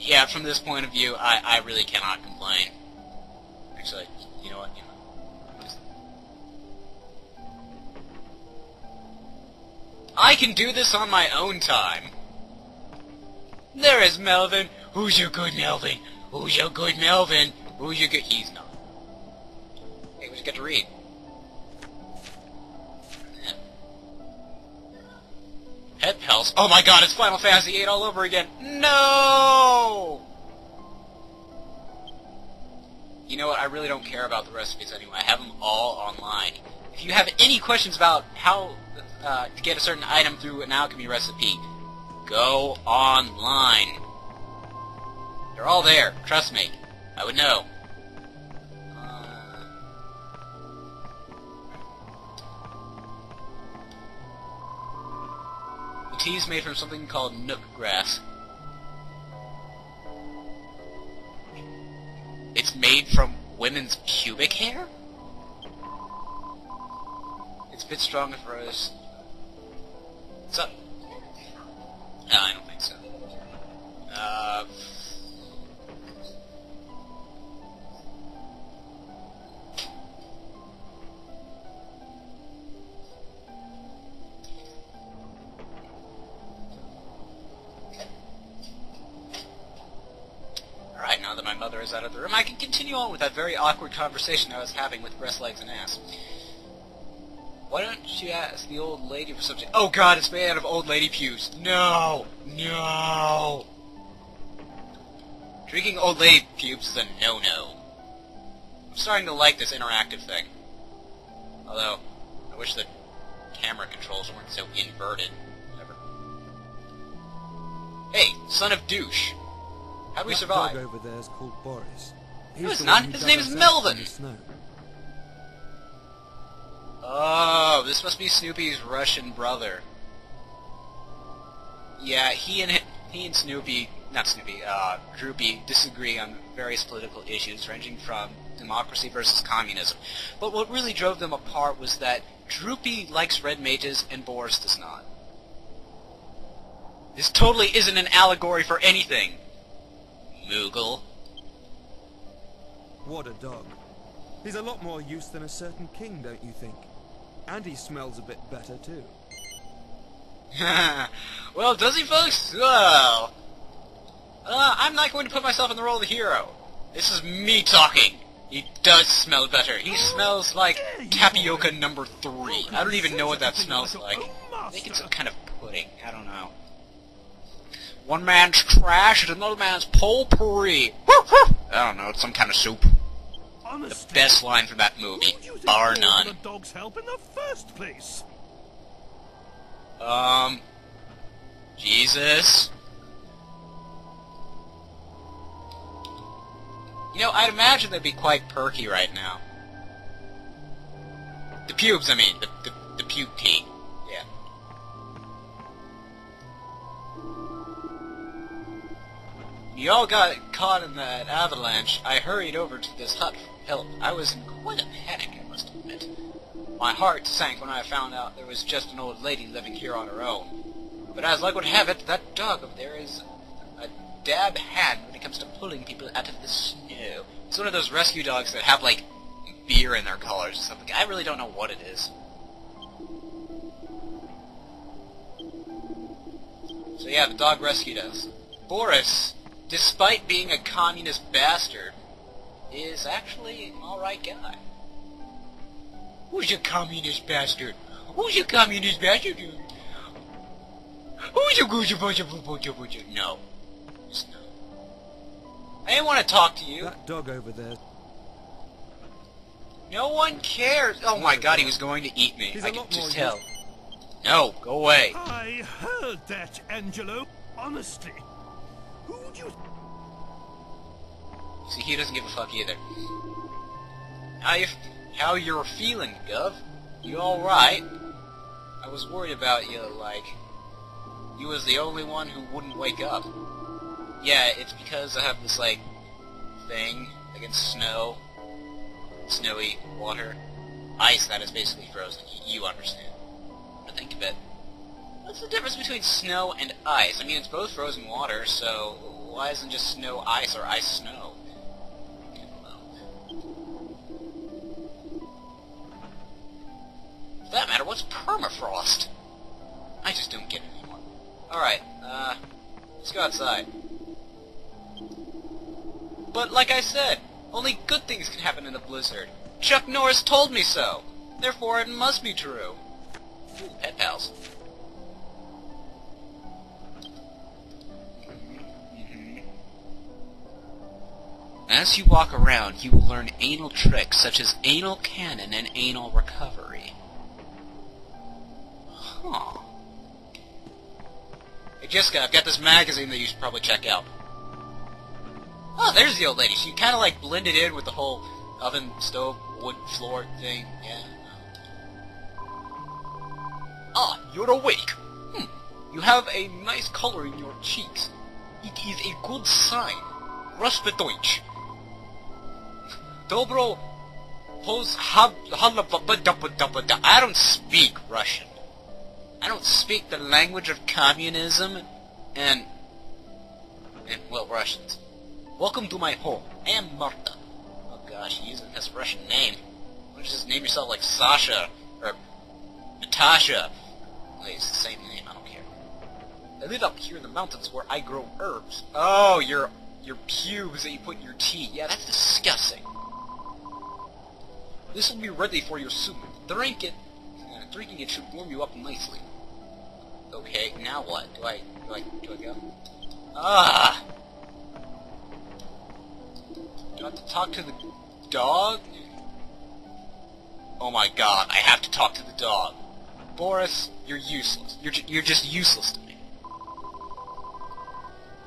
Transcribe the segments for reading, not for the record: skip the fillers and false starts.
yeah, from this point of view, I really cannot complain. Actually, you know what? I can do this on my own time. There is Melvin. Who's your good Melvin? Who's your good Melvin? Who's your good... He's not. Hey, we just get to read. Pet pals. Oh my god, it's Final Fantasy VIII all over again. No! You know what? I really don't care about the recipes anyway. I have them all online. If you have any questions about how to get a certain item through an alchemy recipe, go online. They're all there. Trust me. I would know. The tea is made from something called nook grass. It's made from women's pubic hair? It's a bit stronger for us. What's up? No, I don't think so. Alright, now that my mother is out of the room, I can continue on with that very awkward conversation I was having with breast, legs, and ass. Why don't you ask the old lady for something? Oh god, it's made out of old lady pubes. No! No! Drinking old lady pubes is a no-no. I'm starting to like this interactive thing. Although, I wish the camera controls weren't so inverted. Whatever. Hey, son of douche. How do we survive? That dog over there is called Boris. No, it's not. His name is Melvin. Oh, this must be Snoopy's Russian brother. Yeah, he and Snoopy, not Snoopy, Droopy disagree on various political issues ranging from democracy versus communism. But what really drove them apart was that Droopy likes red mages and Boris does not. This totally isn't an allegory for anything. Moogle. What a dog. He's a lot more use than a certain king, don't you think? And he smells a bit better, too. Well, does he, folks? Well, I'm not going to put myself in the role of the hero. This is me talking. He does smell better. He smells like tapioca number 3. I don't even know what that smells like. I think it's some kind of pudding. I don't know. One man's trash and another man's potpourri. I don't know. It's some kind of soup. The best line from that movie, bar none. The dog's help in the first place. Jesus. You know, I'd imagine they'd be quite perky right now. The pubes, I mean, the pube tea. Yeah. You all got caught in that avalanche. I hurried over to this hut for help. I was in quite a panic, I must admit. My heart sank when I found out there was just an old lady living here on her own. But as luck would have it, that dog over there is a dab hand when it comes to pulling people out of the snow. It's one of those rescue dogs that have, like, beer in their collars or something. I really don't know what it is. So yeah, the dog rescued us. Boris, despite being a communist bastard, is actually an alright guy. Who's your communist bastard? Who's your communist bastard? Who's your No. Just no. I didn't want to talk to you. That dog over there. No one cares. Oh my god, he was going to eat me. I could just tell. No, go away. I heard that, Angelo. Honestly. Who would you... See, he doesn't give a fuck either. How you're feeling, Gov? You alright? I was worried about you, like... You was the only one who wouldn't wake up. Yeah, it's because I have this, like, thing against snow. Snowy water. Ice that is basically frozen. You understand. But think of it. What's the difference between snow and ice? I mean, it's both frozen water, so why isn't just snow ice or ice snow? I don't know. For that matter, what's permafrost? I just don't get it anymore. Alright, let's go outside. But like I said, only good things can happen in a blizzard. Chuck Norris told me so. Therefore, it must be true. Ooh, pet pals. As you walk around, you will learn anal tricks such as anal cannon and anal recovery. Huh. Hey Jessica, I've got this magazine that you should probably check out. Oh, there's the old lady. She kind of like blended in with the whole oven, stove, wood, floor thing. Yeah. Ah, you're awake. You have a nice color in your cheeks. It is a good sign. Ruspe Deutsch. Dobro pos I don't speak Russian. I don't speak the language of communism and well, Russians. Welcome to my home. I am Marta. Oh gosh, you're using his Russian name. Why don't you just name yourself like Sasha or Natasha? Well, it's the same name, I don't care. I live up here in the mountains where I grow herbs. Oh, your pubes that you put in your tea. Yeah, that's disgusting. This will be ready for you soon. Drink it. Drinking it should warm you up nicely. Okay, now what? Do I go? Ah! Do I have to talk to the dog? Oh my god, I have to talk to the dog. Boris, you're useless. You're just useless to me.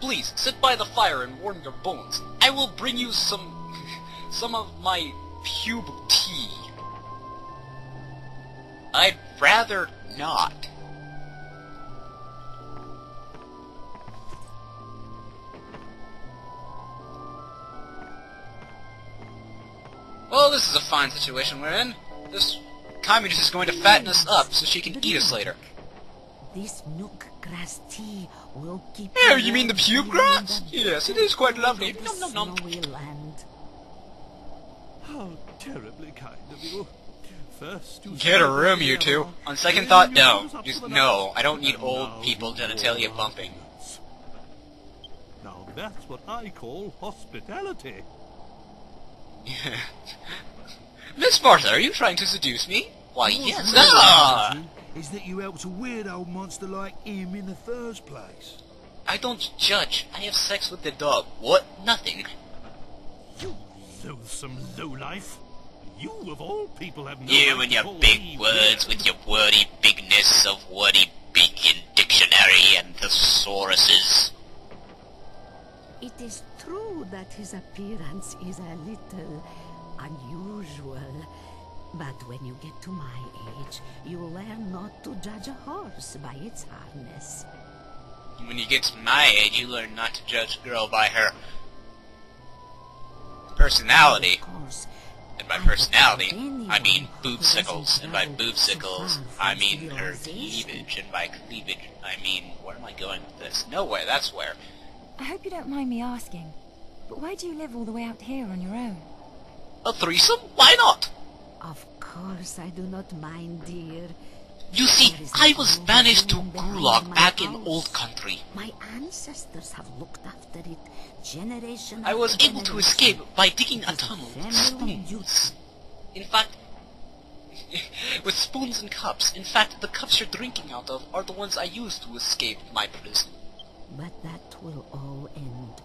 Please, sit by the fire and warm your bones. I will bring you some of my pube tea. I'd rather not. Well, this is a fine situation we're in. This communist is going to fatten us up so she can eat us later. This nook grass tea will keep. Oh, you mean the pube grass? Yes, it is quite lovely. Nom nom nom. How terribly kind of you. First, you Get a room, you two. On second thought, no. Just no. I don't need old people genitalia bumping. Now that's what I call hospitality. Miss Martha, are you trying to seduce me? Why, yes. Ah! Is that you helped a weird old monster like him in the first place? I don't judge. I have sex with the dog. What? Nothing. You loathsome lowlife. You, of all people, have no You right and to your call big me words weird. with your wordy bigness of wordy big in dictionary and thesauruses. It is true that his appearance is a little unusual. But when you get to my age, you learn not to judge a horse by its harness. When you get to my age, you learn not to judge a girl by her personality. Of course, And by personality, I mean boobsicles. And by boobsicles, I mean her cleavage. And by cleavage, I mean... Where am I going with this? Nowhere, that's where. I hope you don't mind me asking, but why do you live all the way out here on your own? A threesome? Why not? of course I do not mind, dear. You see, I was banished to Gulag back in Old Country. My ancestors have looked after it generation I was after able to generation. escape by digging a It is tunnel with family spoons. In fact, with spoons and cups. In fact, the cups you're drinking out of are the ones I used to escape my prison. But that will all end.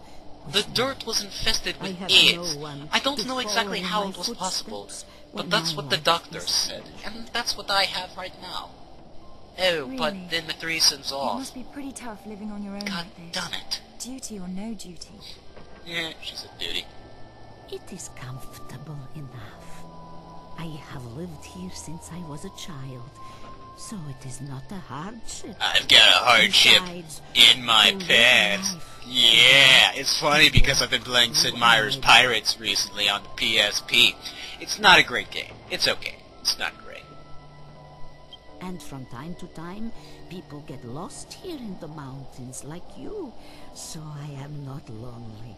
The dirt was infested I with have AIDS. no one I don't to know exactly follow how in it was my possible, footsteps but when that's my what the life doctors is said, dead. and that's what I have right now. Oh, but Really? then the threesome's It off. must be pretty tough living on your own God like this. damn it. Duty or no duty. Yeah, she's a duty. It is comfortable enough. I have lived here since I was a child, so it is not a hardship. I've got a hardship Besides, in my to live pants. life Yeah, it's funny because I've been playing Sid Meier's Pirates recently on the PSP. It's not a great game. It's okay. It's not great. And from time to time, people get lost here in the mountains like you, so I am not lonely.